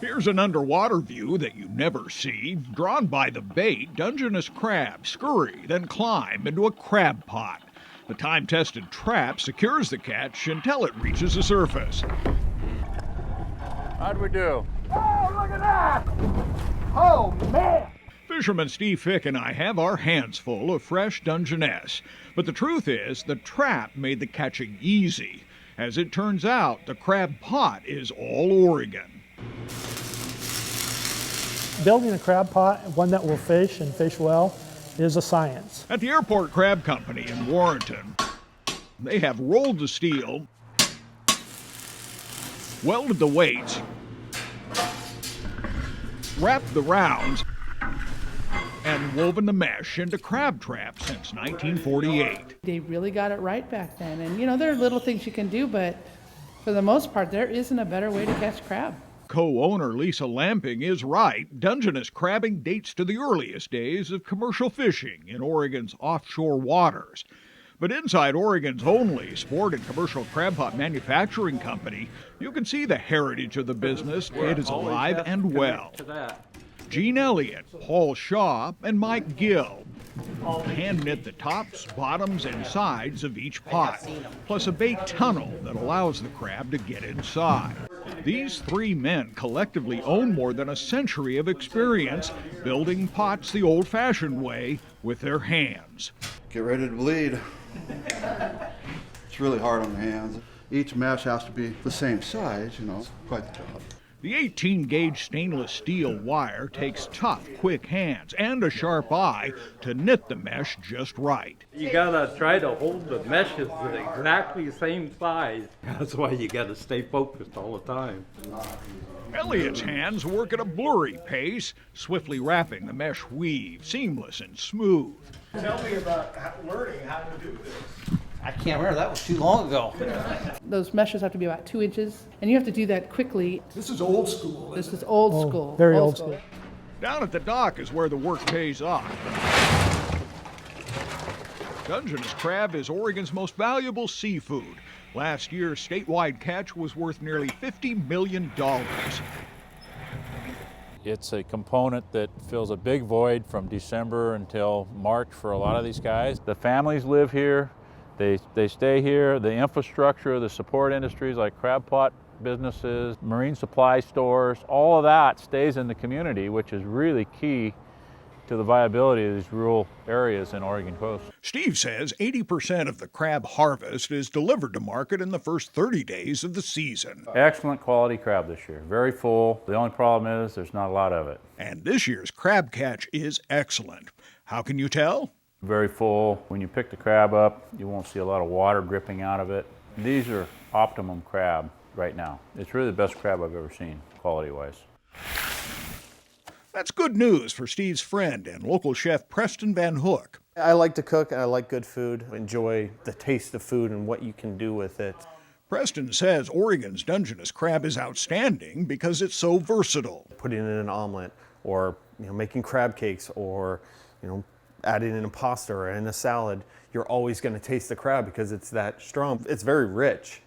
Here's an underwater view that you never see. Drawn by the bait, Dungeness crabs scurry, then climb into a crab pot. The time-tested trap secures the catch until it reaches the surface. How'd we do? Oh, look at that! Oh, man! Fisherman Steve Fick and I have our hands full of fresh Dungeness. But the truth is, the trap made the catching easy. As it turns out, the crab pot is all Oregon. Building a crab pot, one that will fish and fish well, is a science. At the Airport Crab Company in Warrenton, they have rolled the steel, welded the weights, wrapped the rounds, and woven the mesh into crab traps since 1948. They really got it right back then. And you know, there are little things you can do, but for the most part, there isn't a better way to catch crab. Co-owner Lisa Lamping is right. Dungeness crabbing dates to the earliest days of commercial fishing in Oregon's offshore waters. But inside Oregon's only sport and commercial crab pot manufacturing company, you can see the heritage of the business. It is alive and well. Gene Elliott, Paul Shaw, and Mike Gill hand knit the tops, bottoms, and sides of each pot, plus a bait tunnel that allows the crab to get inside. These three men collectively own more than a century of experience building pots the old-fashioned way with their hands. Get ready to bleed. It's really hard on the hands. Each mesh has to be the same size, it's quite the job. The 18-gauge stainless steel wire takes tough, quick hands and a sharp eye to knit the mesh just right. You gotta try to hold the meshes at exactly the same size. That's why you gotta stay focused all the time. Elliott's hands work at a blurry pace, swiftly wrapping the mesh weave, seamless and smooth. Tell me about learning how to do this. I can't remember, that was too long ago. Those meshes have to be about 2 inches, and you have to do that quickly. This is old school. This is old school. Very old school. Down at the dock is where the work pays off. Dungeness crab is Oregon's most valuable seafood. Last year's statewide catch was worth nearly $50 million. It's a component that fills a big void from December until March for a lot of these guys. The families live here. They stay here. The infrastructure, the support industries like crab pot businesses, marine supply stores, all of that stays in the community, which is really key to the viability of these rural areas in Oregon coast. Steve says 80% of the crab harvest is delivered to market in the first 30 days of the season. Excellent quality crab this year, very full. The only problem is there's not a lot of it. And this year's crab catch is excellent. How can you tell? Very full. When you pick the crab up, you won't see a lot of water dripping out of it. These are optimum crab right now. It's really the best crab I've ever seen, quality-wise. That's good news for Steve's friend and local chef Preston Van Hook. I like to cook and I like good food. I enjoy the taste of food and what you can do with it. Preston says Oregon's Dungeness crab is outstanding because it's so versatile. Putting it in an omelet or making crab cakes or adding in a pasta or in a salad, you're always going to taste the crab because it's that strong. It's very rich.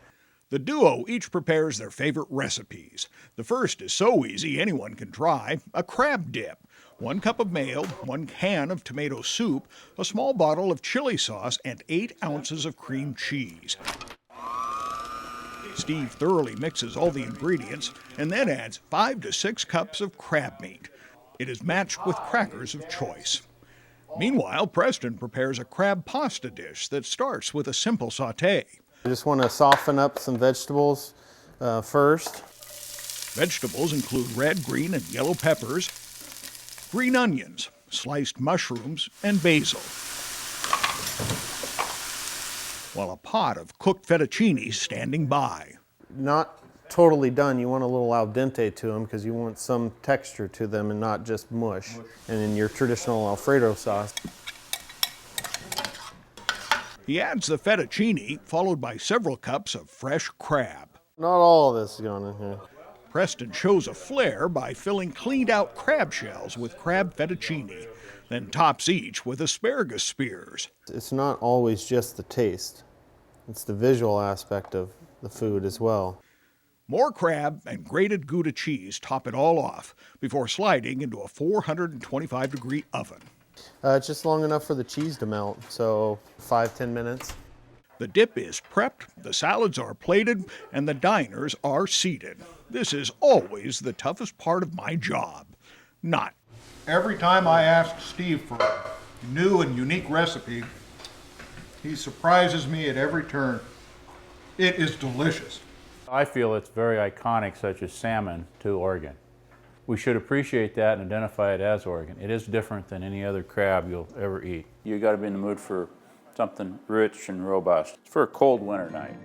The duo each prepares their favorite recipes. The first is so easy anyone can try, a crab dip. 1 cup of mayo, 1 can of tomato soup, a small bottle of chili sauce, and 8 ounces of cream cheese. Steve thoroughly mixes all the ingredients and then adds 5 to 6 cups of crab meat. It is matched with crackers of choice. Meanwhile, Preston prepares a crab pasta dish that starts with a simple sauté. I just want to soften up some vegetables first. Vegetables include red, green, and yellow peppers, green onions, sliced mushrooms, and basil. While a pot of cooked fettuccine is standing by. Not totally done. You want a little al dente to them because you want some texture to them and not just mush. And in your traditional Alfredo sauce. He adds the fettuccine, followed by several cups of fresh crab. Not all of this is going in here. Preston shows a flair by filling cleaned-out crab shells with crab fettuccine, then tops each with asparagus spears. It's not always just the taste. It's the visual aspect of the food as well. More crab and grated Gouda cheese top it all off before sliding into a 425-degree oven. Just long enough for the cheese to melt, so 5-10 minutes. The dip is prepped, the salads are plated, and the diners are seated. This is always the toughest part of my job. Not. Every time I ask Steve for a new and unique recipe, he surprises me at every turn. It is delicious. I feel it's very iconic, such as salmon, to Oregon. We should appreciate that and identify it as Oregon. It is different than any other crab you'll ever eat. You got to be in the mood for something rich and robust. It's for a cold winter night.